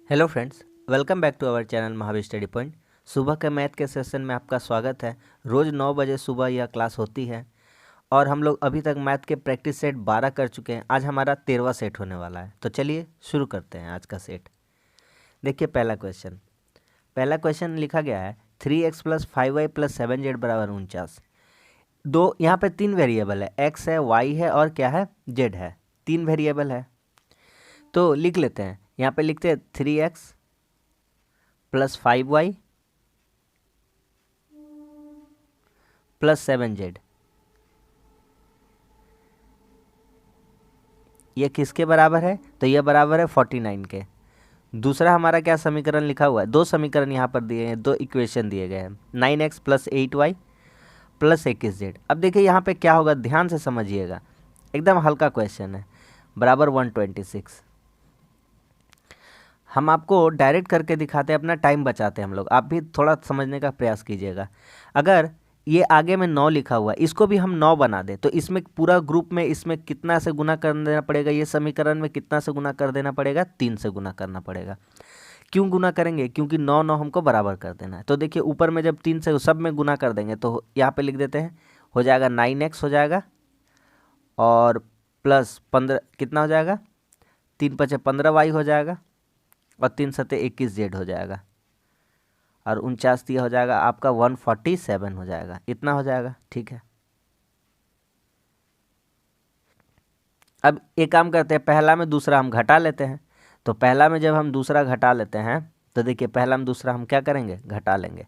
Hello friends, welcome back to our channel Mahavir study point. सुबह के math के session में आपका स्वागत है। रोज़ 9 बजे सुबह यह क्लास होती है और हम लोग अभी तक मैथ के प्रैक्टिस सेट 12 कर चुके हैं। आज हमारा 13वां सेट होने वाला है, तो चलिए शुरू करते हैं आज का सेट। देखिए पहला क्वेश्चन लिखा गया है 3x + 5y + 7z = 49। दो यहाँ पे तीन वेरिएबल है, x है, y है और क्या है, z है। तीन वेरिएबल है तो लिख लेते हैं। यहाँ पे लिखते हैं 3x + 5y + 7z। ये किसके बराबर है? तो ये बराबर है 49 के। दूसरा हमारा क्या समीकरण लिखा हुआ है? दो समीकरण यहाँ पर दिए हैं, दो इक्वेशन दिए गए हैं, 9x + 8y + 21z। अब देखिए यहाँ पे क्या होगा, ध्यान से समझिएगा, एकदम हल्का क्वेश्चन है। बराबर 126। हम आपको डायरेक्ट करके दिखाते हैं, अपना टाइम बचाते हैं हम लोग। आप भी थोड़ा समझने का प्रयास कीजिएगा। अगर ये आगे में 9 लिखा हुआ है, इसको भी हम 9 बना दें तो इसमें पूरा ग्रुप में इसमें कितना से गुना कर देना पड़ेगा? ये समीकरण में कितना से गुना कर देना पड़ेगा? 3 से गुना करना पड़ेगा। क्यों गुना करेंगे? क्योंकि 9 9 हमको बराबर कर देना है। तो देखिए ऊपर में जब 3 से सब में गुना कर देंगे तो यहाँ पे लिख देते हैं, हो जाएगा 9x हो जाएगा और प्लस 15 कितना हो जाएगा, 3 × 5 = 15y हो जाएगा और 3 × 7 = 21z हो जाएगा और 49 हो जाएगा आपका 147 हो जाएगा। इतना हो जाएगा, ठीक है। अब एक काम करते हैं, पहला में दूसरा हम घटा लेते हैं। तो पहला में जब हम दूसरा घटा लेते हैं तो देखिए पहला में दूसरा हम क्या करेंगे, घटा लेंगे।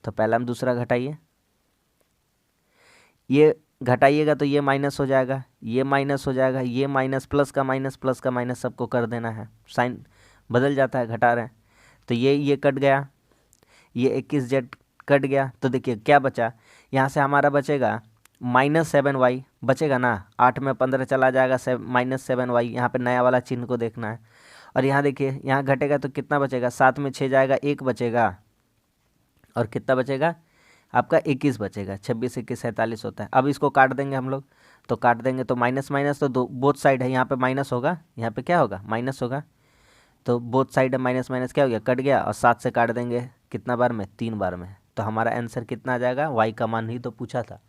तो पहला में दूसरा घटाइए, ये घटाइएगा तो ये माइनस हो जाएगा, ये माइनस हो जाएगा, ये माइनस प्लस का माइनस सबको कर देना है, साइन बदल जाता है, घटा रहे हैं। तो ये कट गया, ये 21z कट गया। तो देखिए क्या बचा, यहाँ से हमारा बचेगा -7y बचेगा ना। 8 में 15 चला जाएगा, -7y। यहाँ पे नया वाला चिन्ह को देखना है। और यहाँ देखिए यहाँ घटेगा तो कितना बचेगा, 7 में 6 जाएगा, 1 बचेगा और कितना बचेगा आपका 21 बचेगा। 26 21 47 होता है। अब इसको काट देंगे हम लोग, तो काट देंगे तो माइनस माइनस तो दो बोथ साइड है, यहाँ पे माइनस होगा, यहाँ पे क्या होगा, माइनस होगा। तो बोथ साइड है, माइनस माइनस क्या हो गया, कट गया। और 7 से काट देंगे कितना बार में, 3 बार में। तो हमारा आंसर कितना आ जाएगा, वाई का मान ही तो पूछा था।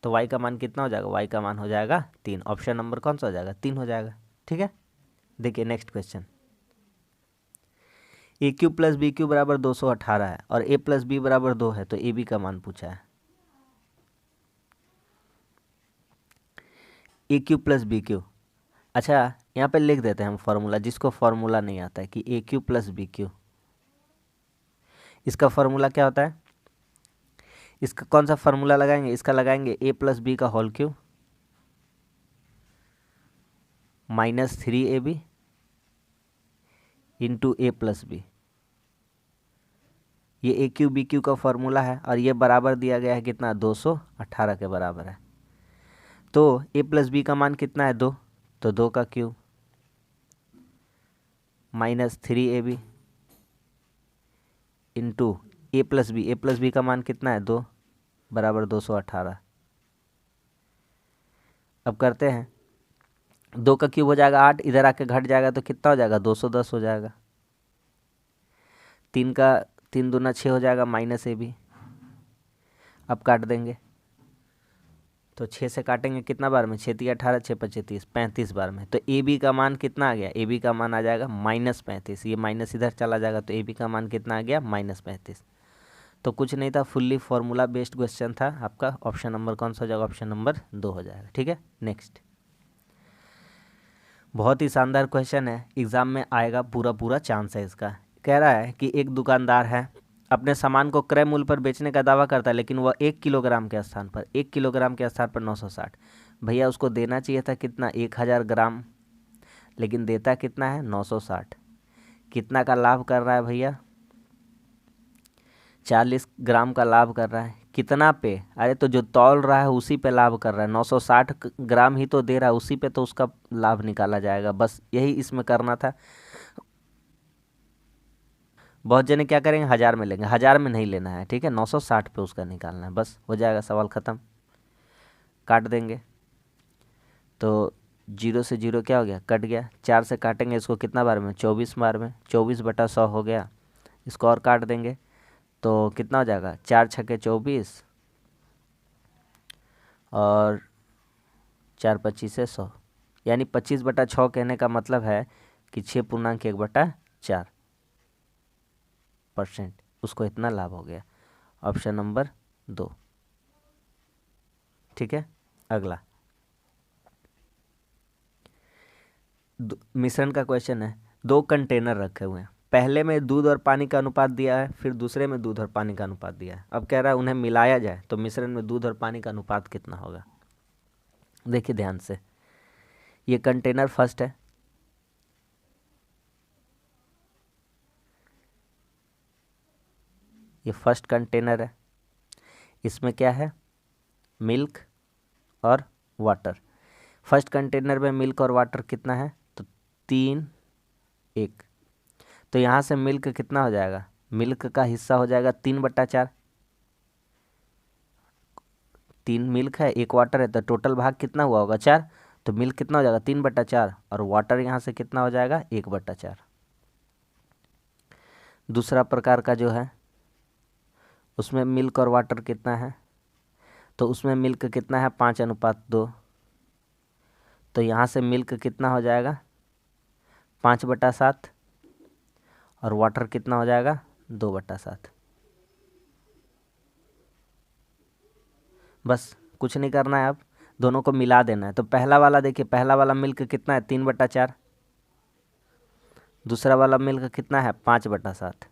तो वाई का मान कितना हो जाएगा, वाई का मान हो जाएगा 3। ऑप्शन नंबर कौन सा हो जाएगा, 3 हो जाएगा, ठीक है। देखिए नेक्स्ट क्वेश्चन, AQ + BQ = 218 है और A + B = 2 है। तो AB का मान पूछा है। AQ + BQ, अच्छा यहाँ पे लिख देते हैं हम फॉर्मूला, जिसको फॉर्मूला नहीं आता है कि AQ + BQ, इसका फॉर्मूला क्या होता है, इसका कौन सा फार्मूला लगाएंगे, इसका लगाएंगे A + B का whole cube -3AB × A + B। ये AQ BQ का फॉर्मूला है और ये बराबर दिया गया है कितना, 218 के बराबर है। तो A + B का मान कितना है, 2, तो 2 का cube -3AB × A + B। A + B का मान कितना है, 2 बराबर 218। अब करते हैं, 2 का क्यूब हो जाएगा 8, इधर आके घट जाएगा तो कितना हो जाएगा, 210 हो जाएगा। 3 का 3 दूना 6 हो जाएगा -AB। अब काट देंगे तो 6 से काटेंगे कितना बार में, 6 × 18 6 × 25 30, 35 बार में। तो AB का मान कितना आ गया, AB का मान आ जाएगा -35। ये माइनस इधर चला जाएगा तो AB का मान कितना आ गया, -35। तो कुछ नहीं था, फुल्ली फार्मूला बेस्ड क्वेश्चन था आपका। ऑप्शन नंबर कौन सा हो जाएगा, ऑप्शन नंबर 2 हो जाएगा, ठीक है। नेक्स्ट, बहुत ही शानदार क्वेश्चन है, एग्जाम में आएगा, पूरा पूरा चांस है इसका। कह रहा है कि एक दुकानदार है, अपने सामान को क्रय मूल्य पर बेचने का दावा करता है, लेकिन वह 1 किलोग्राम के स्थान पर 960। भैया उसको देना चाहिए था कितना, 1000 ग्राम, लेकिन देता कितना है, 960। कितना का लाभ कर रहा है भैया, 40 ग्राम का लाभ कर रहा है। कितना पे, अरे तो जो तौल रहा है उसी पे लाभ कर रहा है, 960 ग्राम ही तो दे रहा है, उसी पे तो उसका लाभ निकाला जाएगा। बस यही इसमें करना था। बहुत जने क्या करेंगे, 1000 में लेंगे, 1000 में नहीं लेना है, ठीक है, 960 पे उसका निकालना है, बस हो जाएगा, सवाल ख़त्म। काट देंगे तो जीरो से जीरो क्या हो गया, कट गया। 4 से काटेंगे इसको कितना बार में, 24 बार में, 24/100 हो गया। इसको और काट देंगे तो कितना हो जाएगा, 4 छक्के 24 और 4 25 100, यानी 25/6 कहने का मतलब है कि 6.1/4%, उसको इतना लाभ हो गया। Option number 2। ठीक है, अगला मिश्रण का क्वेश्चन है। 2 कंटेनर रखे हुए हैं, पहले में दूध और पानी का अनुपात दिया है, फिर दूसरे में दूध और पानी का अनुपात दिया है। अब कह रहा है उन्हें मिलाया जाए तो मिश्रण में दूध और पानी का अनुपात कितना होगा। देखिए ध्यान से, ये कंटेनर फर्स्ट है, ये फर्स्ट कंटेनर है, इसमें क्या है, मिल्क और वाटर। फर्स्ट कंटेनर में मिल्क और वाटर कितना है, तो 3 1। तो यहाँ से मिल्क कितना हो जाएगा, मिल्क का हिस्सा हो जाएगा 3/4। 3 मिल्क है, 1 वाटर है, तो टोटल भाग कितना हुआ होगा, 4। तो मिल्क कितना हो जाएगा, 3/4, और वाटर यहाँ से कितना हो जाएगा, 1/4। दूसरा प्रकार का जो है उसमें मिल्क और वाटर कितना है, तो उसमें मिल्क कितना है, 5:2। तो यहाँ से मिल्क कितना हो जाएगा, 5/7, और वाटर कितना हो जाएगा, 2/7। बस कुछ नहीं करना है, अब दोनों को मिला देना है। तो पहला वाला देखिए, पहला वाला मिल्क कितना है, 3/4। दूसरा वाला मिल्क कितना है, 5/7।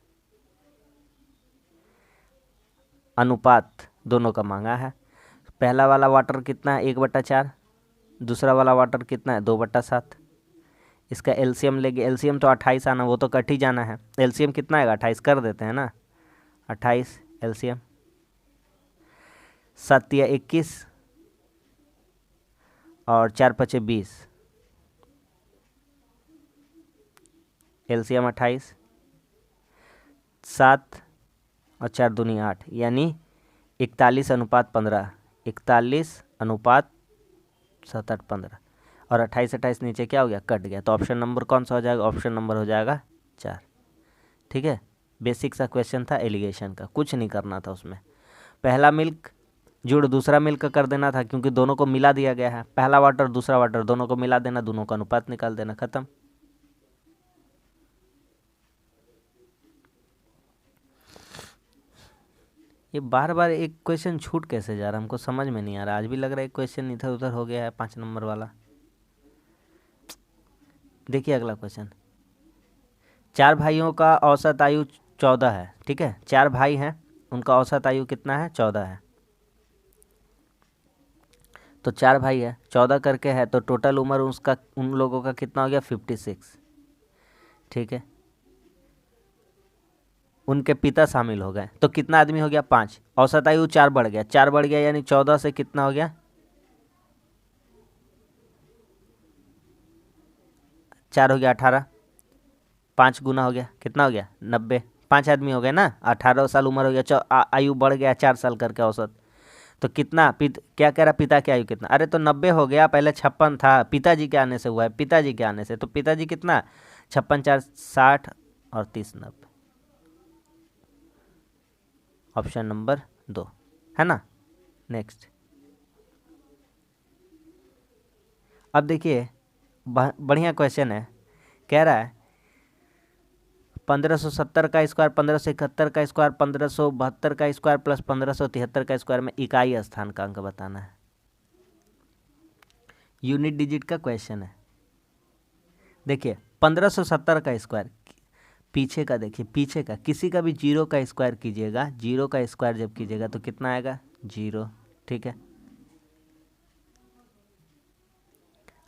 अनुपात दोनों का मांगा है। पहला वाला वाटर कितना है, 1/4। दूसरा वाला वाटर कितना है, 2/7। इसका एलसीएम लेंगे, एलसीएम तो 28 आना, वो तो कट ही जाना है। एलसीएम कितना आएगा, 28 कर देते हैं ना, 28 एलसीएम। 7 या 21 और 4 5 20, एलसीएम 28। 7 और 4 दूनी 8, यानी 41:15। 41:7-8-15, और 28 नीचे क्या हो गया, कट गया। तो ऑप्शन नंबर कौन सा हो जाएगा, ऑप्शन नंबर हो जाएगा 4। ठीक है, बेसिक सा क्वेश्चन था एलिगेशन का, कुछ नहीं करना था उसमें। पहला मिल्क जुड़ दूसरा मिल्क कर देना था, क्योंकि दोनों को मिला दिया गया है। पहला वाटर दूसरा वाटर दोनों को मिला देना, दोनों का अनुपात निकाल देना, खत्म। ये बार बार एक क्वेश्चन छूट कैसे जा रहा है, हमको समझ में नहीं आ रहा। आज भी लग रहा है एक क्वेश्चन इधर उधर हो गया है, 5 नंबर वाला। देखिए अगला क्वेश्चन, 4 भाइयों का औसत आयु 14 है। ठीक है, 4 भाई हैं, उनका औसत आयु कितना है, 14 है। तो 4 भाई है, 14 करके है, तो टोटल उम्र उसका, उन लोगों का कितना हो गया, 56। ठीक है, उनके पिता शामिल हो गए, तो कितना आदमी हो गया, 5। औसत आयु 4 बढ़ गया, 4 बढ़ गया, यानी 14 से कितना हो गया, 4 हो गया 18। 5 गुना हो गया, कितना हो गया, 90। 5 आदमी हो गए ना, 18 साल उम्र हो गया, आयु बढ़ गया 4 साल करके औसत। तो कितना क्या कह रहा, पिता की आयु कितना, अरे तो 90 हो गया, पहले 56 था, पिताजी के आने से हुआ है, पिताजी के आने से। तो पिताजी कितना, 56 4 60 और 30 90। ऑप्शन नंबर 2 है ना। नेक्स्ट, अब देखिए बढ़िया क्वेश्चन है। कह रहा है 1570 का स्क्वायर, 1571 का स्क्वायर, 1572 का स्क्वायर प्लस 1573 का स्क्वायर में इकाई स्थान का अंक बताना है। यूनिट डिजिट का क्वेश्चन है। देखिए 1570 का स्क्वायर, पीछे का देखिए, पीछे का किसी का भी 0 का स्क्वायर कीजिएगा, 0 का स्क्वायर जब कीजिएगा तो कितना आएगा, 0। ठीक है,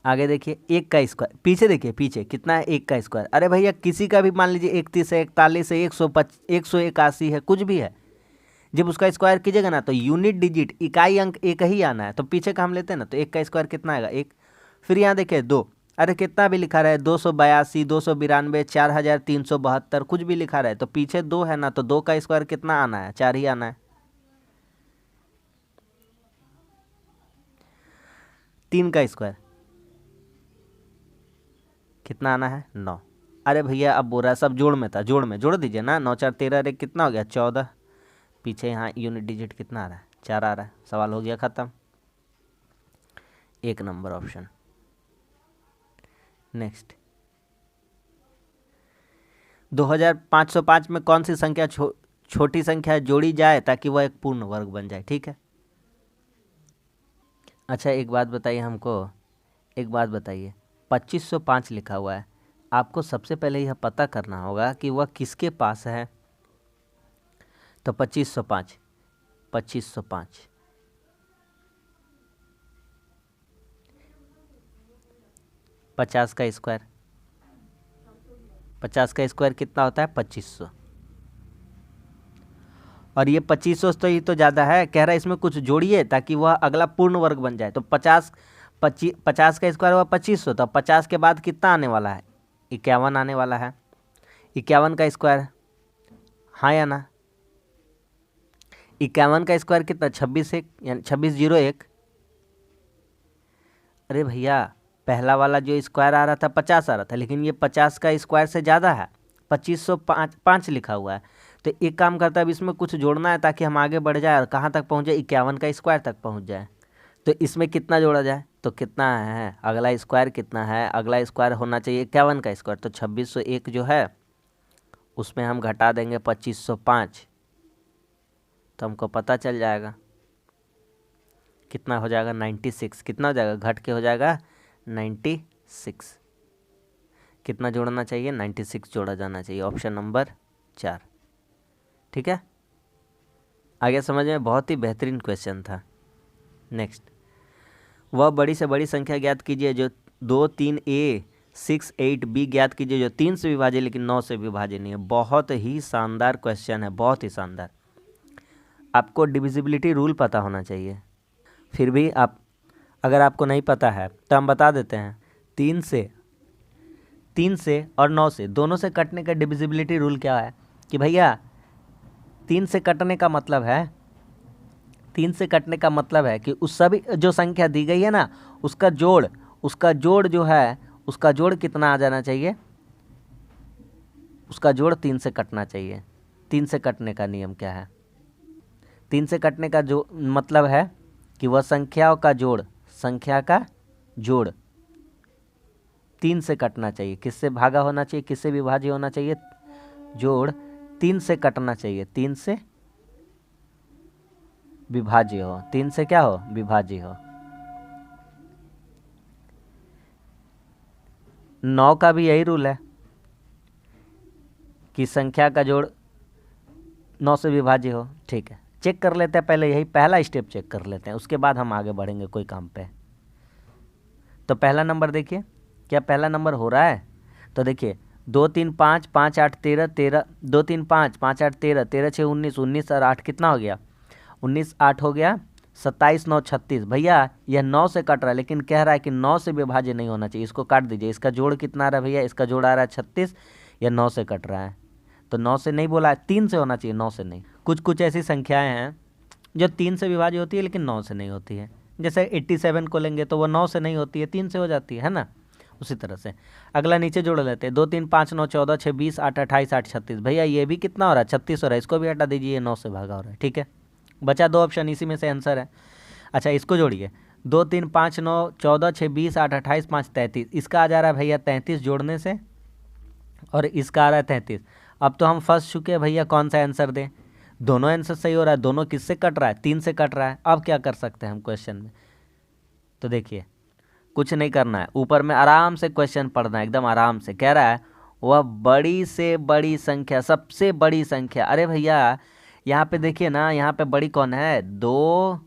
आगे देखिए 1 का स्क्वायर, पीछे देखिए, पीछे कितना है, 1 का स्क्वायर। अरे भैया किसी का भी मान लीजिए 31 है, 41 है, 181 है, कुछ भी है, जब उसका स्क्वायर कीजिएगा ना तो यूनिट डिजिट इकाई अंक एक ही आना है। तो पीछे का हम लेते हैं ना, तो 1 का स्क्वायर कितना आएगा, 1। फिर यहाँ देखिए 2, अरे कितना भी लिखा रहा है, 282 292 4372 कुछ भी लिखा रहा है, तो पीछे 2 है ना, तो 2 का स्क्वायर कितना आना है, 4 ही आना है। 3 का स्क्वायर, कितना आना है 9। अरे भैया अब बोल रहा है सब जोड़ में था, जोड़ में जोड़ दीजिए ना, 9 4 13 अरे कितना हो गया 14। पीछे यहाँ यूनिट डिजिट कितना आ रहा है 4 आ रहा है। सवाल हो गया ख़त्म। 1 नंबर ऑप्शन। नेक्स्ट 2505 में कौन सी संख्या छोटी संख्या जोड़ी जाए ताकि वह एक पूर्ण वर्ग बन जाए। ठीक है। अच्छा एक बात बताइए हमको, एक बात बताइए, 2505 लिखा हुआ है, आपको सबसे पहले यह पता करना होगा कि वह किसके पास है। तो 2505 2505 50 का स्क्वायर, 50 का स्क्वायर कितना होता है 2500। और ये 2500 तो ये तो ज़्यादा है, कह रहा है इसमें कुछ जोड़िए ताकि वह अगला पूर्ण वर्ग बन जाए। तो 50 का स्क्वायर हुआ 2500, तो 50 के बाद कितना आने वाला है 51 आने वाला है। 51 का स्क्वायर, हाँ या ना, 51 का स्क्वायर कितना 26 1 यानी 2601। अरे भैया पहला वाला जो स्क्वायर आ रहा था 50 आ रहा था, लेकिन ये 50 का स्क्वायर से ज़्यादा है, 2505 लिखा हुआ है। तो एक काम करता है, अब इसमें कुछ जोड़ना है ताकि हम आगे बढ़ जाए और कहाँ तक पहुँच जाए 51 का स्क्वायर तक पहुँच जाए। तो इसमें कितना जोड़ा जाए, तो कितना है अगला स्क्वायर कितना है, अगला स्क्वायर होना चाहिए 51 का स्क्वायर। तो 2601 जो है उसमें हम घटा देंगे 2505, तो हमको पता चल जाएगा कितना हो जाएगा 96। कितना हो जाएगा, घट के हो जाएगा 96। कितना जोड़ना चाहिए 96 जोड़ा जाना चाहिए, ऑप्शन नंबर 4। ठीक है, आगे समझ में, बहुत ही बेहतरीन क्वेश्चन था। नेक्स्ट, वह बड़ी से बड़ी संख्या ज्ञात कीजिए जो 2 3 A 6 8 B ज्ञात कीजिए जो 3 से विभाज्य लेकिन 9 से विभाज्य नहीं है। बहुत ही शानदार क्वेश्चन है, बहुत ही शानदार। आपको डिविजिबिलिटी रूल पता होना चाहिए, फिर भी आप अगर आपको नहीं पता है तो हम बता देते हैं। 3 से और 9 से दोनों से कटने का डिविजिबिलिटी रूल क्या है कि भैया 3 से कटने का मतलब है, 3 से कटने का मतलब है कि उस सभी जो संख्या दी गई है ना उसका जोड़ जो है उसका जोड़ कितना आ जाना चाहिए, उसका जोड़ 3 से कटना चाहिए। 3 से कटने का नियम क्या है, 3 से कटने का जो मतलब है कि वह संख्या का जोड़ 3 से कटना चाहिए। किससे भागा होना चाहिए, किससे विभाज्य होना चाहिए, जोड़ 3 से कटना चाहिए, 3 से विभाज्य हो, 3 से क्या हो विभाज्य हो। 9 का भी यही रूल है कि संख्या का जोड़ 9 से विभाज्य हो। ठीक है, चेक कर लेते हैं, पहले यही पहला स्टेप चेक कर लेते हैं, उसके बाद हम आगे बढ़ेंगे कोई काम पे। तो पहला नंबर देखिए, क्या पहला नंबर हो रहा है, तो देखिए 2 3 5 5 8 13 13 2 3 5 5 8 13 13 6 19 19 और 8 कितना हो गया 19 8 हो गया 27 9 36। भैया यह 9 से कट रहा है लेकिन कह रहा है कि 9 से विभाज्य नहीं होना चाहिए, इसको काट दीजिए। इसका जोड़ कितना आ रहा है भैया, इसका जोड़ आ रहा है 36, यह 9 से कट रहा है, तो 9 से नहीं बोला है, 3 से होना चाहिए, 9 से नहीं। कुछ कुछ ऐसी संख्याएं हैं जो 3 से विभाज्य होती है लेकिन 9 से नहीं होती है, जैसे 87 को लेंगे तो वो 9 से नहीं होती है, 3 से हो जाती है ना। उसी तरह से अगला नीचे जोड़ लेते हैं, 2 3 5 9 14 6 20 8 28 8 36। भैया ये भी कितना हो रहा है 36 हो रहा है, इसको भी हटा दीजिए, ये 9 से भागा हो रहा है। ठीक है, बचा 2 ऑप्शन, इसी में से आंसर है। अच्छा इसको जोड़िए, 2 3 5 9 14 6 20 8 28 5 33, इसका आ जा रहा है भैया 33 जोड़ने से, और इसका आ रहा है 33। अब तो हम फंस चुके हैं भैया, कौन सा आंसर दें, दोनों आंसर सही हो रहा है, दोनों किससे कट रहा है 3 से कट रहा है। अब क्या कर सकते हैं हम क्वेश्चन में, तो देखिए कुछ नहीं करना है, ऊपर में आराम से क्वेश्चन पढ़ना है, एकदम आराम से। कह रहा है वह बड़ी से बड़ी संख्या, सबसे बड़ी संख्या। अरे भैया यहाँ पे देखिए ना, यहाँ पे बड़ी कौन है 2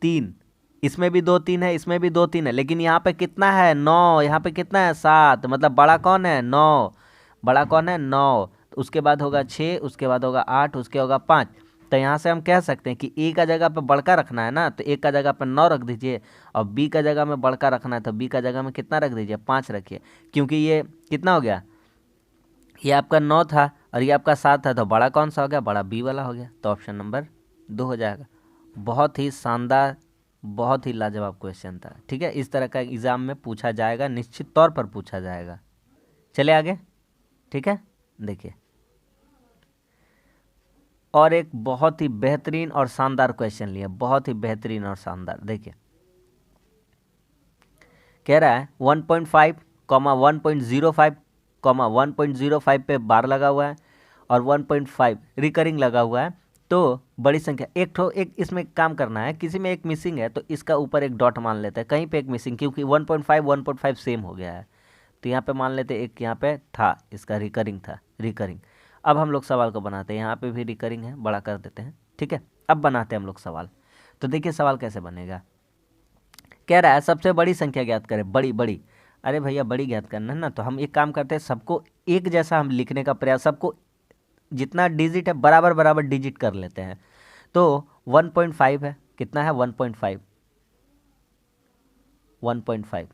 3, इसमें भी 2 3 है, इसमें भी 2 3 है, लेकिन यहाँ पे कितना है 9, यहाँ पे कितना है 7, मतलब बड़ा कौन है 9, बड़ा कौन है 9। तो उसके बाद होगा 6, उसके बाद होगा 8, उसके होगा 5। तो यहाँ से हम कह सकते हैं कि ए का जगह पे बड़का रखना है ना, तो ए का जगह पे 9 रख दीजिए, और बी का जगह में बड़का रखना है तो बी का जगह में कितना रख दीजिए 5 रखिए, क्योंकि ये कितना हो गया, ये आपका 9 था और ये आपका 7 था, तो बड़ा कौन सा हो गया, बड़ा बी वाला हो गया, तो ऑप्शन नंबर 2 हो जाएगा। बहुत ही शानदार, बहुत ही लाजवाब क्वेश्चन था। ठीक है, इस तरह का एग्ज़ाम में पूछा जाएगा, निश्चित तौर पर पूछा जाएगा। चले आगे, ठीक है। देखिए और एक बहुत ही बेहतरीन और शानदार क्वेश्चन लिया, बहुत ही बेहतरीन और शानदार। देखिए कह रहा है 1.5 कॉमा 1.05 कॉमा 1.05 पे बार लगा हुआ है और 1.5 रिकरिंग लगा हुआ है। तो बड़ी संख्या एक इसमें काम करना है, किसी में एक मिसिंग है तो इसका ऊपर एक डॉट मान लेते हैं, कहीं पे एक मिसिंग, क्योंकि 1.5 सेम हो गया है। तो यहाँ पे मान लेते एक यहाँ पे था, इसका रिकरिंग था, रिकरिंग। अब हम लोग सवाल को बनाते हैं, यहाँ पे भी रिकरिंग है, बड़ा कर देते हैं, ठीक है। अब बनाते हैं हम लोग सवाल। तो देखिए सवाल कैसे बनेगा। कह रहा है सबसे बड़ी संख्या ज्ञात करें, बड़ी बड़ी। अरे भैया बड़ी ज्ञात करना है ना, तो हम एक काम करते हैं, सबको एक जैसा हम लिखने का प्रयास, सबको जितना डिजिट है बराबर बराबर डिजिट कर लेते हैं। तो 1.5 है, कितना है 1.5, 1.5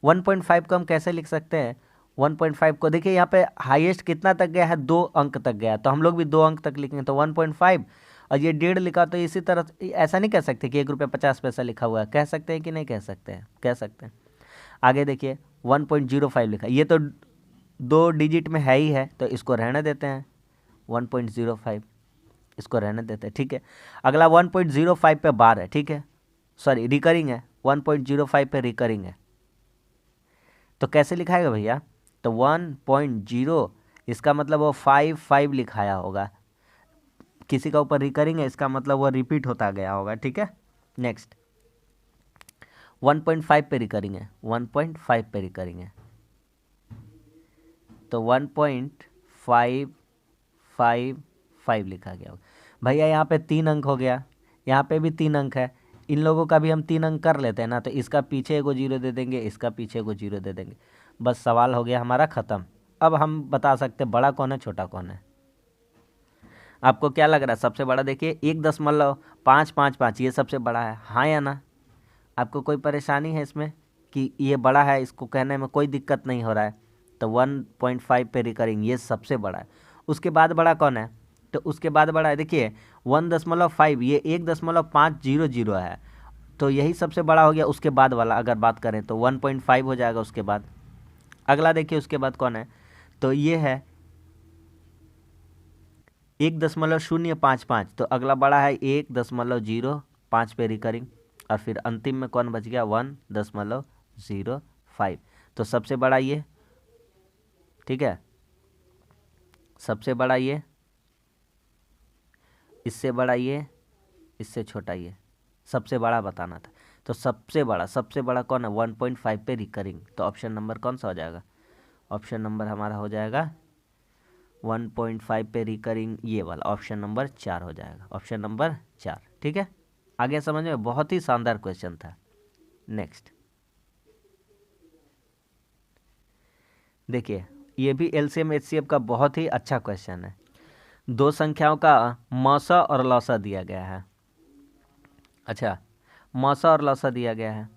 1.5 को हम कैसे लिख सकते हैं। 1.5 को देखिए यहाँ पे हाईएस्ट कितना तक गया है, 2 अंक तक गया, तो हम लोग भी 2 अंक तक लिखेंगे, तो 1.5। और ये 1.5 लिखा, तो इसी तरह ऐसा नहीं कह सकते कि 1 रुपये 50 पैसा लिखा हुआ है, कह सकते हैं कि नहीं कह सकते हैं, कह सकते हैं। आगे देखिए 1.05 लिखा, ये तो 2 डिजिट में है ही है, तो इसको रहने देते हैं 1.05, इसको रहने देते हैं, ठीक है। अगला 1.05 पे बार है, ठीक है, सॉरी रिकरिंग है, 1.05 पे रिकरिंग है। तो कैसे लिखाएगा भैया, तो 1.0 इसका मतलब वो 5 लिखाया होगा, किसी का ऊपर रिकरिंग है इसका मतलब वो रिपीट होता गया होगा, ठीक है। नेक्स्ट 1.5 पे रिकरिंग है, 1.5 पे रिकरिंग है, तो 1.555 लिखा गया होगा। भैया यहाँ पे 3 अंक हो गया, यहाँ पे भी 3 अंक है, इन लोगों का भी हम 3 अंक कर लेते हैं ना, तो इसका पीछे एगो 0 दे देंगे, इसका पीछे एगो 0 दे देंगे, बस सवाल हो गया हमारा ख़त्म। अब हम बता सकते हैं बड़ा कौन है छोटा कौन है। आपको क्या लग रहा है सबसे बड़ा, देखिए 1.555 ये सबसे बड़ा है, हाँ या ना। आपको कोई परेशानी है इसमें कि ये बड़ा है, इसको कहने में कोई दिक्कत नहीं हो रहा है। तो 1.5 पे रिकरिंग ये सबसे बड़ा है। उसके बाद बड़ा कौन है, तो उसके बाद बड़ा है देखिए 1.5, ये 1.500 है, तो यही सबसे बड़ा हो गया। उसके बाद वाला अगर बात करें तो 1.5 हो जाएगा उसके बाद। अगला देखिए उसके बाद कौन है, तो ये है 1.055, तो अगला बड़ा है 1.05 पे रिकरिंग, और फिर अंतिम में कौन बच गया 1.05। तो सबसे बड़ा ये, ठीक है, सबसे बड़ा ये, इससे बड़ा ये, इससे छोटा ये, सबसे बड़ा बताना था। तो सबसे बड़ा कौन है 1.5 पे रिकरिंग, तो ऑप्शन नंबर कौन सा हो जाएगा, ऑप्शन नंबर हमारा हो जाएगा 1.5 पे रिकरिंग, ये वाला ऑप्शन नंबर 4 हो जाएगा, ऑप्शन नंबर 4, ठीक है। आगे समझ में, बहुत ही शानदार क्वेश्चन था। नेक्स्ट देखिए ये भी एलसीएम एचसीएफ का बहुत ही अच्छा क्वेश्चन है। दो संख्याओं का मौसा और लौसा दिया गया है, अच्छा मौसा और लौसा दिया गया है,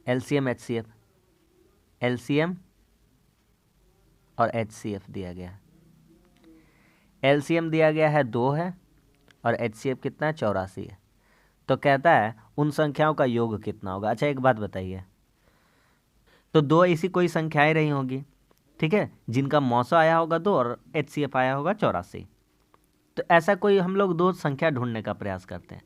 एलसीएम एचसीएफ, एलसीएम और एचसीएफ दिया गया है। एलसीएम दिया गया है 2 है और एचसीएफ कितना है 84 है। तो कहता है उन संख्याओं का योग कितना होगा। अच्छा एक बात बताइए, तो 2 ऐसी कोई संख्याएं रही होंगी, ठीक है, जिनका मौसा आया होगा 2 और एचसीएफ आया होगा 84। तो ऐसा कोई हम लोग 2 संख्या ढूंढने का प्रयास करते हैं,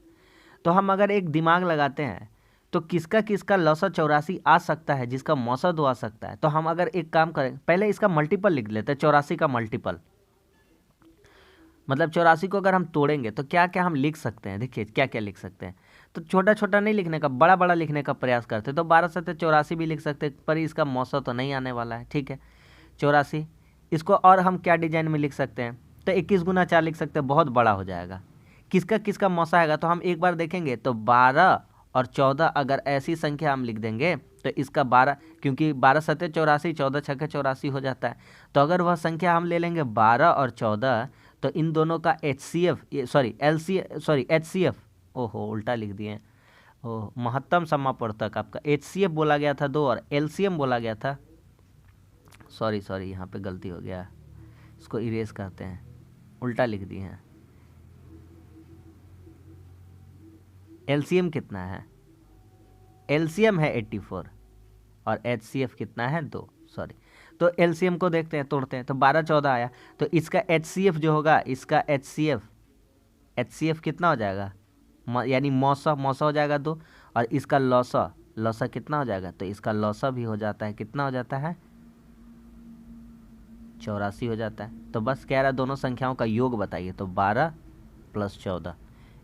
तो हम अगर एक दिमाग लगाते हैं तो किसका किसका लौसा 84 आ सकता है, जिसका मौसा 2 आ सकता है। तो हम अगर एक काम करें, पहले इसका मल्टीपल लिख लेते हैं, 84 का मल्टीपल, मतलब 84 को अगर हम तोड़ेंगे तो क्या क्या हम लिख सकते हैं। देखिए क्या क्या लिख सकते हैं, तो छोटा छोटा नहीं लिखने का, बड़ा बड़ा लिखने का प्रयास करते हैं। तो 12 भी लिख सकते हैं, पर इसका मौसा तो नहीं आने वाला है, ठीक है 84। इसको और हम क्या डिजाइन में लिख सकते हैं, तो 21 × 4 लिख सकते हैं, बहुत बड़ा हो जाएगा। किसका किसका मौसा आएगा, तो हम एक बार देखेंगे, तो 12 और 14 अगर ऐसी संख्या हम लिख देंगे तो इसका 12, क्योंकि 12 सत्ते 84, 14 छक्के 84 हो जाता है। तो अगर वह संख्या हम ले लेंगे 12 और 14, तो इन दोनों का एचसीएफ, ओहो उल्टा लिख दिए, ओह महत्तम समापवर्तक आपका एचसीएफ बोला गया था 2 और एलसीएम बोला गया था, सॉरी यहाँ पे गलती हो गया, इसको इरेज करते हैं, उल्टा लिख दिए हैं। एलसीएम कितना है, एलसीएम है 84 और एचसीएफ कितना है 2, सॉरी। तो एलसीएम को देखते हैं, तोड़ते हैं, तो 12 14 आया। तो इसका एचसीएफ जो होगा, इसका एचसीएफ कितना हो जाएगा, यानी मौसा मौसा हो जाएगा 2, और इसका लौसा लौसा कितना हो जाएगा, तो इसका लौसा भी हो जाता है, कितना हो जाता है, 84 हो जाता है। तो बस कह रहा है दोनों संख्याओं का योग बताइए, तो 12 + 14,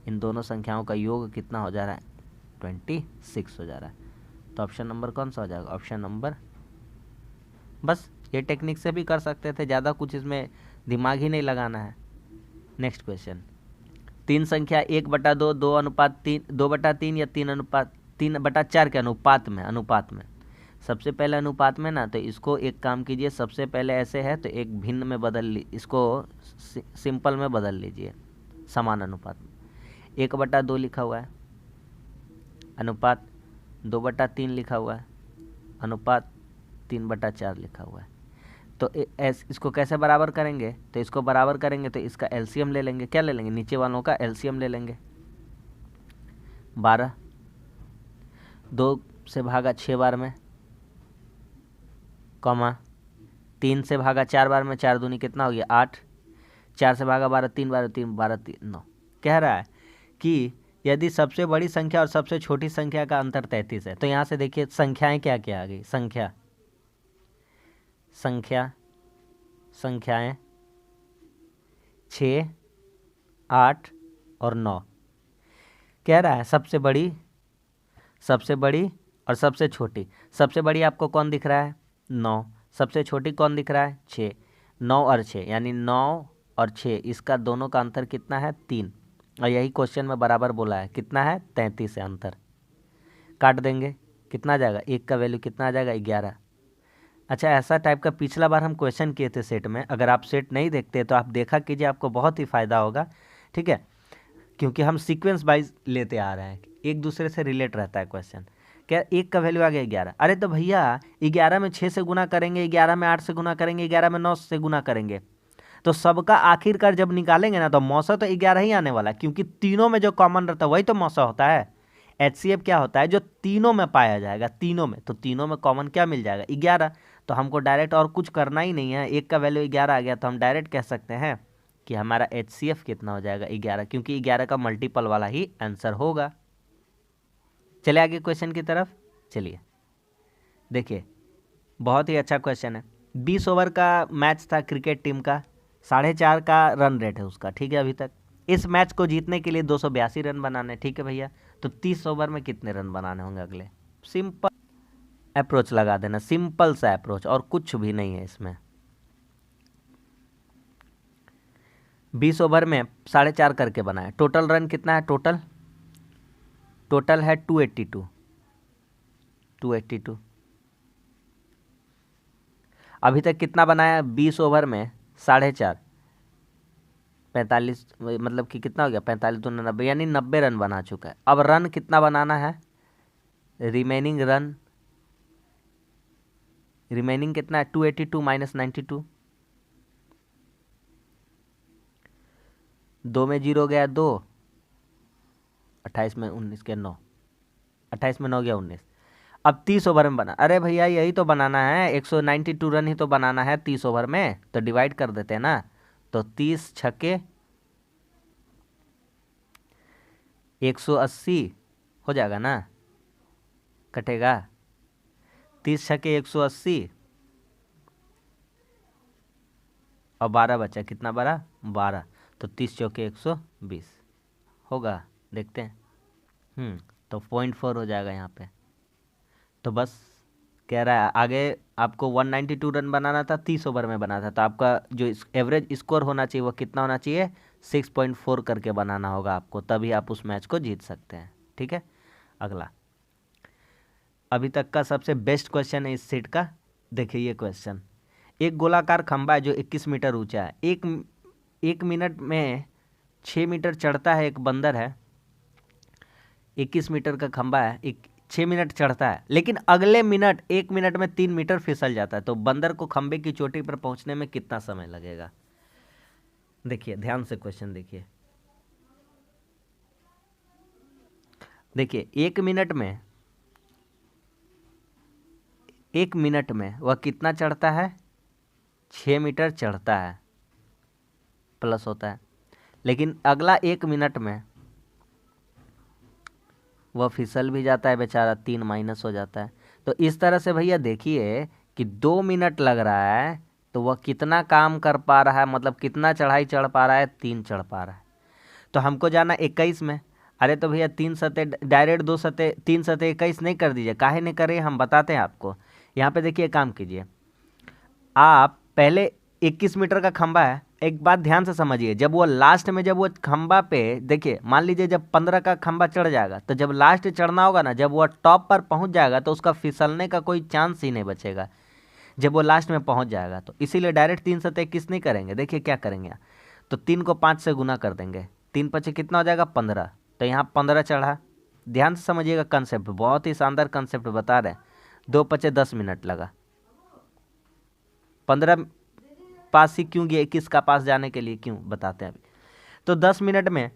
इन दोनों संख्याओं का योग कितना हो जा रहा है, 26 हो जा रहा है। तो ऑप्शन नंबर कौन सा हो जाएगा, ऑप्शन नंबर। बस ये टेक्निक से भी कर सकते थे, ज़्यादा कुछ इसमें दिमाग ही नहीं लगाना है। नेक्स्ट क्वेश्चन, 3 संख्या 1/2, 2:3, 2/3 या 3/4 के अनुपात में सबसे पहले अनुपात में ना, तो इसको एक काम कीजिए, सबसे पहले ऐसे है तो एक भिन्न में बदल इसको सिंपल में बदल लीजिए, समान अनुपात में। 1/2 लिखा हुआ है, अनुपात 2/3 लिखा हुआ है, अनुपात 3/4 लिखा हुआ है। तो इसको कैसे बराबर करेंगे, तो इसको बराबर करेंगे तो इसका एलसीएम ले लेंगे। क्या ले लेंगे, नीचे वालों का एलसीएम ले लेंगे। 12 2 से भागा 6 बार में, कॉमा 3 से भागा 4 बार में, 4 दूनी कितना हो गया 8, 4 से भागा 12 3 बार, 3 12 3 9। कह रहा है कि यदि सबसे बड़ी संख्या और सबसे छोटी संख्या का अंतर 33 है, तो यहाँ से देखिए संख्याएं क्या क्या आ गई, संख्याएं 6 8 और 9। कह रहा है सबसे बड़ी और सबसे छोटी। सबसे बड़ी आपको कौन दिख रहा है, 9, सबसे छोटी कौन दिख रहा है, 6। 9 और 6 यानी 9 और 6, इसका दोनों का अंतर कितना है, 3। और यही क्वेश्चन में बराबर बोला है, कितना है, 33 है अंतर। काट देंगे, कितना आ जाएगा, 1 का वैल्यू कितना आ जाएगा, 11। अच्छा, ऐसा टाइप का पिछला बार हम क्वेश्चन किए थे सेट में, अगर आप सेट नहीं देखते तो आप देखा कीजिए, आपको बहुत ही फ़ायदा होगा, ठीक है, क्योंकि हम सीक्वेंस वाइज लेते आ रहे हैं, एक दूसरे से रिलेट रहता है क्वेश्चन। क्या 1 का वैल्यू आ गया 11, अरे तो भैया 11 में 6 से गुना करेंगे, 11 में 8 से गुना करेंगे, 11 में 9 से गुना करेंगे, तो सबका आखिरकार जब निकालेंगे ना तो मौसा तो 11 ही आने वाला, क्योंकि तीनों में जो कॉमन रहता है वही तो मौसा होता है। एचसीएफ क्या होता है, जो तीनों में पाया जाएगा, तीनों में, तो तीनों में कॉमन क्या मिल जाएगा, 11। तो हमको डायरेक्ट और कुछ करना ही नहीं है, 1 का वैल्यू 11 आ गया, तो हम डायरेक्ट कह सकते हैं कि हमारा एचसीएफ कितना हो जाएगा, 11, क्योंकि 11 का मल्टीपल वाला ही आंसर होगा। चले आगे क्वेश्चन की तरफ, चलिए देखिए, बहुत ही अच्छा क्वेश्चन है। 20 ओवर का मैच था क्रिकेट टीम का, 4.5 का रन रेट है उसका, ठीक है। अभी तक इस मैच को जीतने के लिए 282 रन बनाने, ठीक है भैया। तो 30 ओवर में कितने रन बनाने होंगे अगले, सिंपल अप्रोच लगा देना, सिंपल सा अप्रोच, और कुछ भी नहीं है इसमें। 20 ओवर में 4.5 करके बनाए, टोटल रन कितना है, टोटल है 282। अभी तक कितना बनाया, 20 ओवर में 4.5, 45, मतलब कि कितना हो गया, 45 दूना 90, यानी 90 रन बना चुका है। अब रन कितना बनाना है, रिमेनिंग कितना है, 282 - 92, 2 में 0 गया 2, 28 में 19 के 9, 28 में 9 गया 19। अब 30 ओवर में बना, अरे भैया यही तो बनाना है, 192 रन ही तो बनाना है 30 ओवर में, तो डिवाइड कर देते हैं ना। तो 30 छक्के 180 हो जाएगा ना, कटेगा, 30 छक्के 180 और 12 बचा, कितना बड़ा, 12, तो 30 चौके 120 होगा, देखते हैं। तो 0.4 हो जाएगा यहाँ पे। तो बस कह रहा है आगे आपको 192 रन बनाना था, 30 ओवर में बनाना था, तो आपका जो एवरेज स्कोर होना चाहिए वो कितना होना चाहिए, 6.4 करके बनाना होगा आपको, तभी आप उस मैच को जीत सकते हैं, ठीक है। अगला, अभी तक का सबसे बेस्ट क्वेश्चन है इस सेट का, देखिए ये क्वेश्चन। एक गोलाकार खंभा है जो 21 मीटर ऊंचा है, एक मिनट में 6 मीटर चढ़ता है, एक बंदर है, 21 मीटर का खंभा है, 6 मिनट चढ़ता है, लेकिन अगले मिनट 1 मिनट में 3 मीटर फिसल जाता है, तो बंदर को खंभे की चोटी पर पहुंचने में कितना समय लगेगा। देखिए ध्यान से क्वेश्चन देखिए, 1 मिनट में वह कितना चढ़ता है, 6 मीटर चढ़ता है प्लस होता है, लेकिन अगला 1 मिनट में वह फिसल भी जाता है बेचारा, 3 माइनस हो जाता है। तो इस तरह से भैया देखिए कि 2 मिनट लग रहा है तो वह कितना काम कर पा रहा है, मतलब कितना चढ़ाई चढ़ पा रहा है, 3 चढ़ पा रहा है। तो हमको जाना 21 में। अरे तो भैया 3 सते डायरेक्ट 2 सते 3 सते 21 नहीं कर दीजिए, काहे नहीं करे, हम बताते हैं आपको। यहाँ पे देखिए काम कीजिए, आप पहले 21 मीटर का खंबा है, एक बात ध्यान से समझिए, जब वो लास्ट में जब वो खंबा पे देखिए, मान लीजिए जब 15 का खंबा चढ़ जाएगा तो जब लास्ट चढ़ना होगा ना, जब वो टॉप पर पहुंच जाएगा तो उसका फिसलने का कोई चांस ही नहीं बचेगा जब वो लास्ट में पहुंच जाएगा। तो इसीलिए डायरेक्ट 3 सते 21 नहीं करेंगे। देखिए क्या करेंगे, तो 3 को 5 से गुना कर देंगे, 3 पचे कितना हो जाएगा 15, तो यहाँ 15 चढ़ा। ध्यान से समझिएगा कंसेप्ट, बहुत ही शानदार कंसेप्ट बता रहे हैं। 2 पचे 10 मिनट लगा, 15 पास ही क्यों गया, 21 का पास जाने के लिए क्यों, बताते हैं अभी। तो 10 मिनट में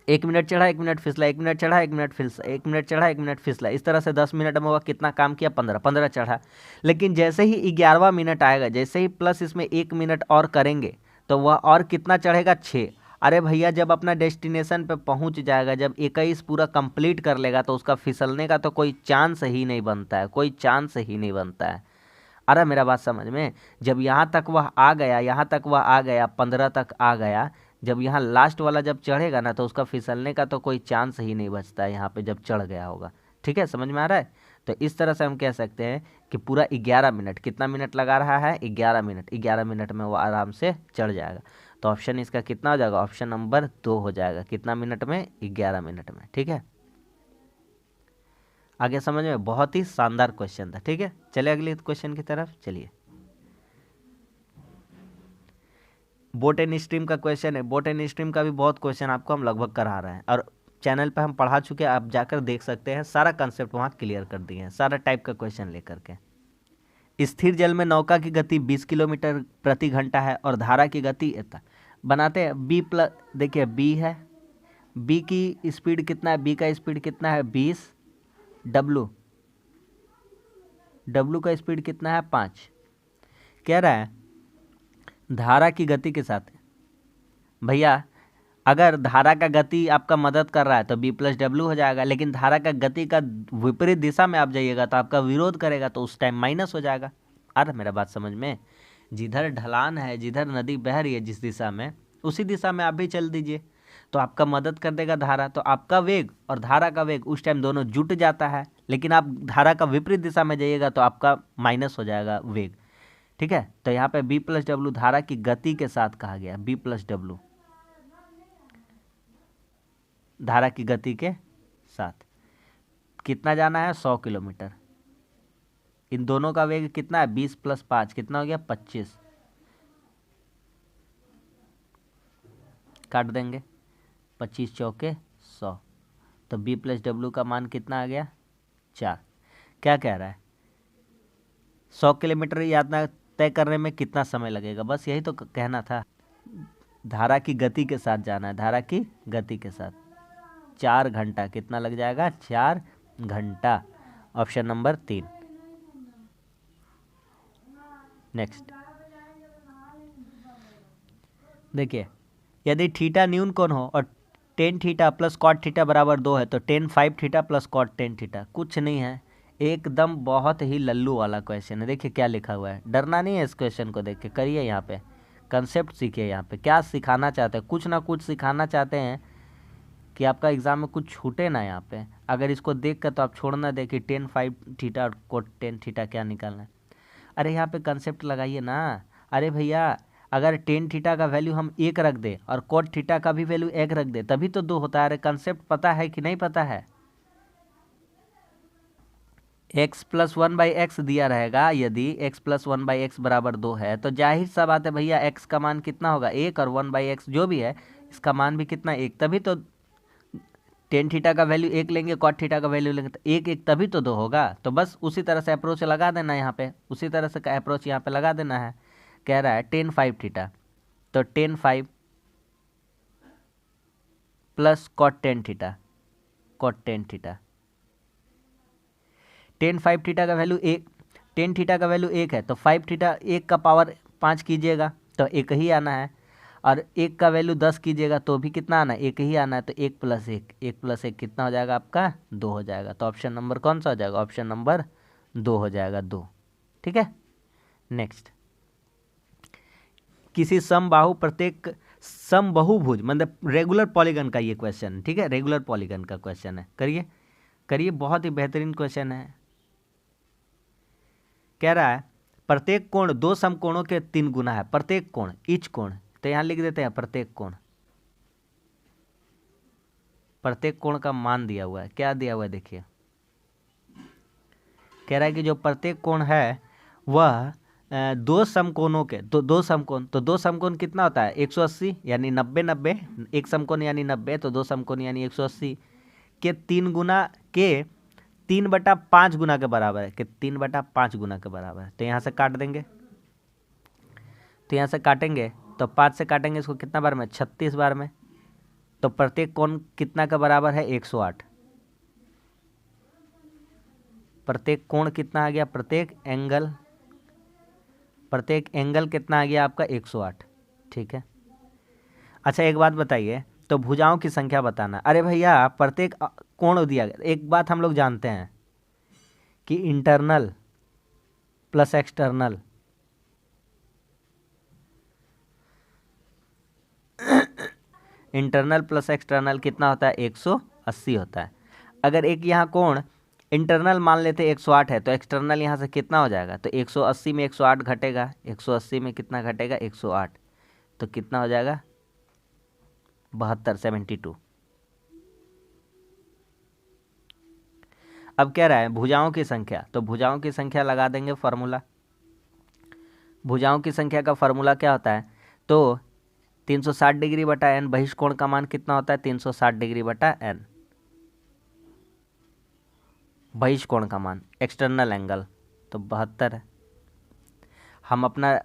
1 मिनट चढ़ा 1 मिनट फिसला, 1 मिनट चढ़ा 1 मिनट फिसला, 1 मिनट चढ़ा 1 मिनट फिसला, इस तरह से 10 मिनट में वह कितना काम किया, 15 चढ़ा। लेकिन जैसे ही 11वां मिनट आएगा, जैसे ही प्लस इसमें 1 मिनट और करेंगे तो वह और कितना चढ़ेगा, 6। अरे भैया जब अपना डेस्टिनेशन पे पहुंच जाएगा, जब 21 पूरा कंप्लीट कर लेगा तो उसका फिसलने का तो कोई चांस ही नहीं बनता है, कोई चांस ही नहीं बनता है। अरे मेरा बात समझ में, जब यहाँ तक वह आ गया, यहाँ तक वह आ गया, 15 तक आ गया, जब यहाँ लास्ट वाला जब चढ़ेगा ना तो उसका फिसलने का तो कोई चांस ही नहीं बचता है यहाँ पे जब चढ़ गया होगा। ठीक है, समझ में आ रहा है। तो इस तरह से हम कह सकते हैं कि पूरा 11 मिनट, कितना मिनट लगा रहा है, 11 मिनट, 11 मिनट में वो आराम से चढ़ जाएगा। तो ऑप्शन इसका कितना हो जाएगा, ऑप्शन नंबर 2 हो जाएगा। कितना मिनट में, 11 मिनट में। ठीक है, आगे समझ में, बहुत ही शानदार क्वेश्चन था। ठीक है, चलिए अगले क्वेश्चन की तरफ चलिए। बोट एंड स्ट्रीम का क्वेश्चन है। बोट एंड स्ट्रीम का भी बहुत क्वेश्चन आपको हम लगभग करा रहे हैं और चैनल पे हम पढ़ा चुके हैं, आप जाकर देख सकते हैं, सारा कंसेप्ट वहाँ क्लियर कर दिए हैं, सारा टाइप का क्वेश्चन लेकर के। स्थिर जल में नौका की गति 20 किलोमीटर प्रति घंटा है और धारा की गति बनाते हैं बी प्लस, देखिए बी है, बी की स्पीड कितना है, बी का स्पीड कितना है 20, डब्लू का स्पीड कितना है 5। कह रहा है धारा की गति के साथ, भैया अगर धारा का गति आपका मदद कर रहा है तो बी प्लस डब्ल्यू हो जाएगा, लेकिन धारा का गति का विपरीत दिशा में आप जाइएगा तो आपका विरोध करेगा तो उस टाइम माइनस हो जाएगा। अरे मेरा बात समझ में, जिधर ढलान है, जिधर नदी बह रही है जिस दिशा में, उसी दिशा में आप भी चल दीजिए तो आपका मदद कर देगा धारा। तो आपका वेग और धारा का वेग उस टाइम दोनों जुट जाता है, लेकिन आप धारा का विपरीत दिशा में जाइएगा तो आपका माइनस हो जाएगा वेग। ठीक है, तो यहाँ पे बी प्लस डब्ल्यू धारा की गति के साथ कहा गया, बी प्लस डब्ल्यू धारा की गति के साथ। कितना जाना है 100 किलोमीटर, इन दोनों का वेग कितना है 20 + 5 कितना हो गया 25, काट देंगे 25 चौके 100, तो बी प्लस डब्ल्यू का मान कितना आ गया 4। क्या कह रहा है 100 किलोमीटर यात्रा तय करने में कितना समय लगेगा, बस यही तो कहना था। धारा की गति के साथ जाना है, धारा की गति के साथ 4 घंटा, कितना लग जाएगा 4 घंटा, ऑप्शन नंबर 3। नेक्स्ट देखिए, यदि थीटा न्यून कोण हो और tan theta plus cot theta बराबर 2 है तो tan 5 theta plus cot 10 theta, कुछ नहीं है, एकदम बहुत ही लल्लू वाला क्वेश्चन है। देखिए क्या लिखा हुआ है, डरना नहीं है इस क्वेश्चन को देख के, करिए यहाँ पे कंसेप्ट सीखिए। यहाँ पे क्या सिखाना चाहते हैं, कुछ ना कुछ सिखाना चाहते हैं कि आपका एग्जाम में कुछ छूटे ना। यहाँ पे अगर इसको देख कर तो आप छोड़ना दे कि टेन 5 थीटा और कोट 10 थीटा क्या निकालना है। अरे यहाँ पे कंसेप्ट लगाइए ना। अरे भैया अगर टेन थीटा का वैल्यू हम 1 रख दे और कोट थीटा का भी वैल्यू 1 रख दे तभी तो 2 होता है। अरे कंसेप्ट पता है कि नहीं पता है, x + 1/x दिया रहेगा, यदि x + 1/x बराबर 2 है तो जाहिर सा बात है भैया x का मान कितना होगा 1 और 1/x जो भी है इसका मान भी कितना 1, तभी तो टेन थीटा का वैल्यू 1 लेंगे, कॉट थीटा का वैल्यू लेंगे तो 1 1 तभी तो 2 होगा। तो बस उसी तरह से अप्रोच लगा देना यहाँ पे, उसी तरह से अप्रोच यहाँ पे लगा देना है। कह रहा है टेन 5 थीटा, तो tan 5 plus cot 10 theta, cot 10 theta, tan 5 theta का वैल्यू 1, टेन थीटा का वैल्यू 1 है तो 5 थीटा 1 का पावर 5 कीजिएगा तो 1 ही आना है, और 1 का वैल्यू 10 कीजिएगा तो भी कितना आना है, 1 ही आना है। तो 1 + 1, 1 + 1 कितना हो जाएगा आपका, 2 हो जाएगा। तो ऑप्शन नंबर कौन सा हो जाएगा, ऑप्शन नंबर 2 हो जाएगा, 2। ठीक है, नेक्स्ट। किसी समबाहुभुज मतलब रेगुलर पॉलीगन का ये क्वेश्चन, ठीक है, रेगुलर पॉलीगन का क्वेश्चन है। करिए करिए, बहुत ही बेहतरीन क्वेश्चन है। कह रहा है प्रत्येक कोण 2 समकोणों के 3 गुना है। प्रत्येक कोण, ईच कोण, तो यहां लिख देते हैं प्रत्येक कोण। प्रत्येक कोण का मान दिया हुआ है, क्या दिया हुआ है देखिए। कह रहा है कि जो प्रत्येक कोण है वह 2 समकोणों के, तो 2 समकोण, तो 2 समकोण कितना होता है, 180 यानी 90 90, एक समकोण यानी 90, तो 2 समकोण यानी 180 के 3 गुना के 3/5 गुना के बराबर है, कि 3/5 गुना के बराबर है। तो यहाँ से काट देंगे, तो यहाँ से काटेंगे तो 5 से काटेंगे इसको कितना बार में, 36 बार में। तो प्रत्येक कोण कितना के बराबर है, 108। प्रत्येक कोण कितना आ गया, प्रत्येक एंगल कितना आ गया आपका, 108। ठीक है, अच्छा एक बात बताइए, तो भुजाओं की संख्या बताना। अरे भैया प्रत्येक कोण दिया गया, एक बात हम लोग जानते हैं कि internal plus external internal plus external कितना होता है, 180 होता है। अगर एक यहाँ कोण इंटरनल मान लेते 108 है, तो एक्सटर्नल यहाँ से कितना हो जाएगा, तो 180 में 108 घटेगा, 180 में कितना घटेगा, 108, तो कितना हो जाएगा, 72, 72। अब कह रहा है भुजाओं की संख्या, तो भुजाओं की संख्या लगा देंगे फॉर्मूला। भुजाओं की संख्या का फॉर्मूला क्या होता है, तो 360 डिग्री बटा एन, बहिष्कोण का मान कितना होता है, 360 डिग्री बटा एन, बहिष्कोण का मान, एक्सटर्नल एंगल तो 72 है। हम अपना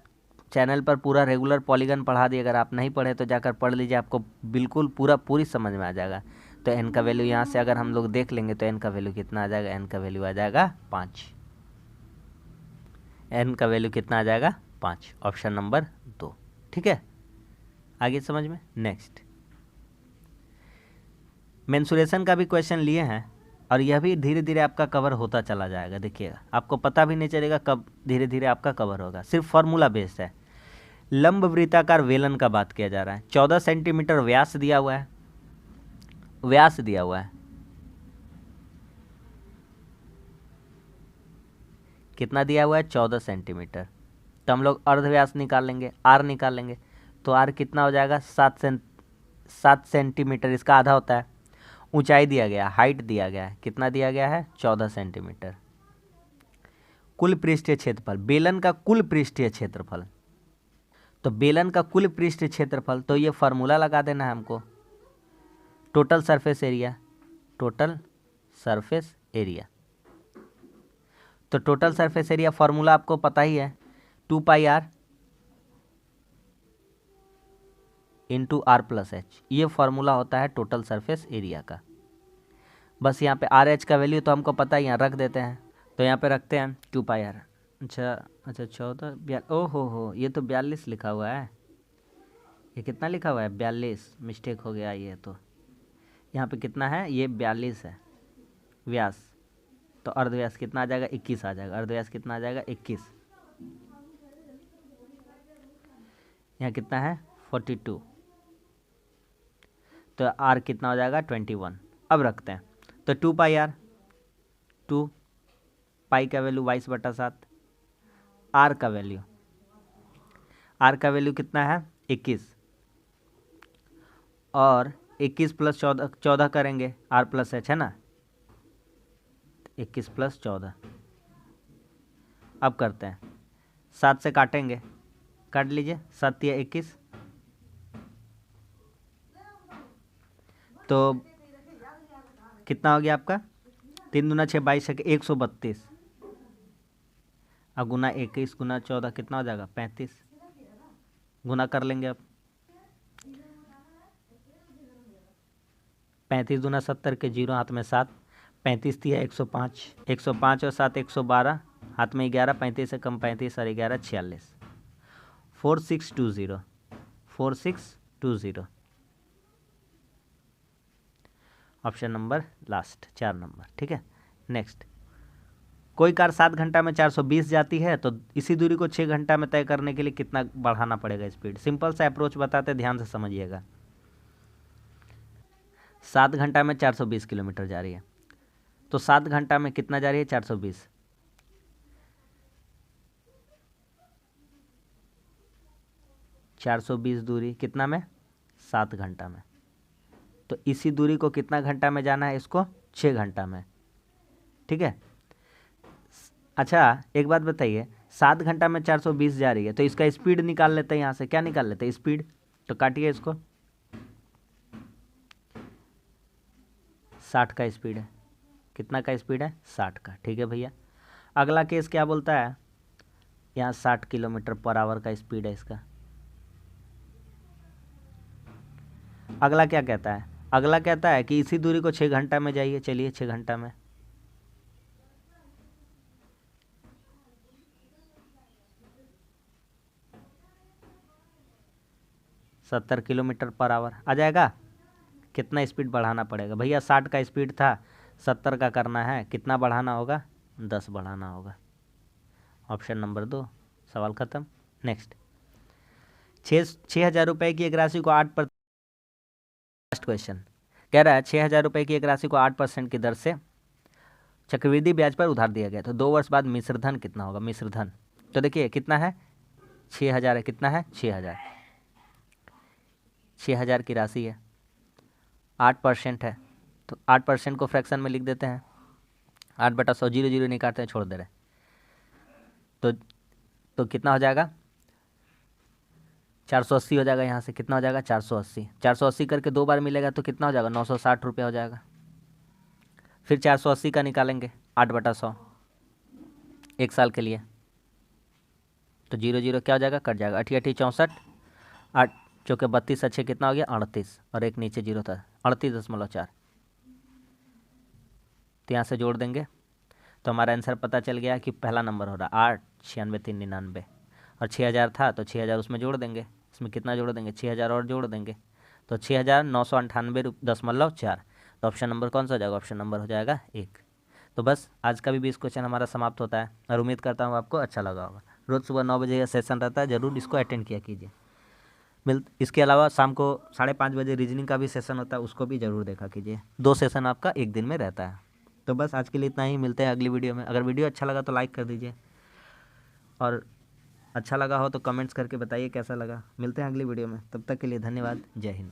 चैनल पर पूरा रेगुलर पॉलीगन पढ़ा दिए, अगर आप नहीं पढ़े तो जाकर पढ़ लीजिए, आपको बिल्कुल पूरी समझ में आ जाएगा। तो एन का वैल्यू यहाँ से अगर हम लोग देख लेंगे तो एन का वैल्यू कितना आ जाएगा, एन का वैल्यू आ जाएगा 5। एन का वैल्यू कितना आ जाएगा, 5, ऑप्शन नंबर 2। ठीक है, आगे समझ में। नेक्स्ट, मेंसुरेशन का भी क्वेश्चन लिए हैं, और यह भी धीरे धीरे आपका कवर होता चला जाएगा। देखिएगा, आपको पता भी नहीं चलेगा कब धीरे धीरे आपका कवर होगा, सिर्फ फॉर्मूला बेस्ड है। लंब वृत्ताकार वेलन का बात किया जा रहा है। 14 सेंटीमीटर व्यास दिया हुआ है, व्यास दिया हुआ है, कितना दिया हुआ है, 14 सेंटीमीटर। तो हम लोग अर्धव्यास निकाल लेंगे, आर निकाल लेंगे, तो आर कितना हो जाएगा, 7 सेंटीमीटर, इसका आधा होता है। ऊंचाई दिया गया, हाइट दिया गया है, कितना दिया गया है, 14 सेंटीमीटर। कुल पृष्ठीय क्षेत्रफल, बेलन का कुल पृष्ठीय क्षेत्रफल, तो बेलन का कुल पृष्ठीय क्षेत्रफल, तो ये फार्मूला लगा देना है हमको, total surface area, total surface area. तो टोटल सरफेस एरिया फार्मूला आपको पता ही है, 2πr into R plus H, ये फार्मूला होता है टोटल सरफेस एरिया का। बस यहाँ पे आर एच का वैल्यू तो हमको पता ही, यहाँ रख देते हैं, तो यहाँ पे रखते हैं 2πr। अच्छा 14, हो ये तो 42 लिखा हुआ है, ये कितना लिखा हुआ है, 42, मिस्टेक हो गया ये। तो यहाँ पे कितना है, ये 42 है व्यास, तो अर्धव्यास कितना आ जाएगा, 21 आ जाएगा। अर्धव्यास कितना आ जाएगा, 21। यहाँ कितना है, 42, तो आर कितना हो जाएगा, 21। अब रखते हैं, तो 2πr, 2 पाई का वैल्यू 22/7, आर का वैल्यू कितना है, 21, और 21 + 14 करेंगे, आर प्लस एच है ना, 21 + 14। अब करते हैं, 7 से काटेंगे, काट लीजिए, 7 या 21, तो कितना हो गया आपका, 3 दूना 6, 22 है 132, अब गुना 21 गुना 14 कितना हो जाएगा, 35, गुना कर लेंगे अब, 35 दूना 70 के 0 हाथ में 7, 35 थी 105, 105 और 7 112, हाथ में 11, 35 से कम 35 और 11 46, 4620 4620 ऑप्शन नंबर लास्ट 4 नंबर। ठीक है, नेक्स्ट। कोई कार 7 घंटा में 420 जाती है तो इसी दूरी को 6 घंटा में तय करने के लिए कितना बढ़ाना पड़ेगा स्पीड। सिंपल सा अप्रोच बताते, ध्यान से समझिएगा। 7 घंटा में 420 किलोमीटर जा रही है, तो 7 घंटा में कितना जा रही है? 420। 420 दूरी कितना में? 7 घंटा में। तो इसी दूरी को कितना घंटा में जाना है? इसको 6 घंटा में। ठीक है। अच्छा एक बात बताइए, 7 घंटा में 420 जा रही है तो इसका स्पीड निकाल लेते हैं। यहाँ से क्या निकाल लेते हैं? स्पीड। तो काटिए इसको, 60 का स्पीड है। कितना का स्पीड है? 60 का। ठीक है भैया, अगला केस क्या बोलता है? यहाँ 60 किलोमीटर पर आवर का स्पीड है इसका। अगला क्या कहता है? अगला कहता है कि इसी दूरी को 6 घंटा में जाइए। चलिए 6 घंटा में। सत्तर किलोमीटर पर आवर आ जाएगा। कितना स्पीड बढ़ाना पड़ेगा भैया? 60 का स्पीड था, 70 का करना है। कितना बढ़ाना होगा? 10 बढ़ाना होगा। ऑप्शन नंबर 2, सवाल खत्म। नेक्स्ट। 6,000 रुपये की एक राशि को 8%। लास्ट क्वेश्चन कह रहा है 6,000 रुपये की एक राशि को 8% की दर से चक्रवृद्धि ब्याज पर उधार दिया गया, तो 2 वर्ष बाद मिश्रधन कितना होगा? मिश्रधन तो देखिए कितना है? 6,000 है। कितना है? 6,000। 6,000 की राशि है, 8% है, तो 8% को फ्रैक्शन में लिख देते हैं। 8/100, 0 0 नहीं काटते हैं, छोड़ दे रहे। तो कितना हो जाएगा? 480 हो जाएगा। यहाँ से कितना हो जाएगा? 480। 480 करके 2 बार मिलेगा तो कितना हो जाएगा? 960 रुपये हो जाएगा। फिर 480 का निकालेंगे 8/100 1 साल के लिए, तो 0 0 क्या हो जाएगा? कट जाएगा। 8 8 64, 8 चौके 32, अच्छे कितना हो गया? 38, और एक नीचे 0 था, 38.4। तो यहाँ से जोड़ देंगे तो हमारा आंसर पता चल गया कि पहला नंबर हो रहा 8 96 3 99, और 6,000 था तो 6,000 उसमें जोड़ देंगे। इसमें कितना जोड़ देंगे? 6,000 और जोड़ देंगे तो 6,998.4। तो ऑप्शन नंबर कौन सा हो जाएगा? ऑप्शन नंबर हो जाएगा 1। तो बस आज का भी 20 क्वेश्चन हमारा समाप्त होता है, और उम्मीद करता हूँ आपको अच्छा लगा होगा। रोज़ सुबह 9 बजे यह सेशन रहता है, ज़रूर इसको अटेंड किया कीजिए। इसके अलावा शाम को 5:30 बजे रीजनिंग का भी सेशन होता है, उसको भी ज़रूर देखा कीजिए। 2 सेशन आपका एक दिन में रहता है। तो बस आज के लिए इतना ही, मिलते हैं अगली वीडियो में। अगर वीडियो अच्छा लगा तो लाइक कर दीजिए, और अच्छा लगा हो तो कमेंट्स करके बताइए कैसा लगा। मिलते हैं अगली वीडियो में, तब तक के लिए धन्यवाद। जय हिंद।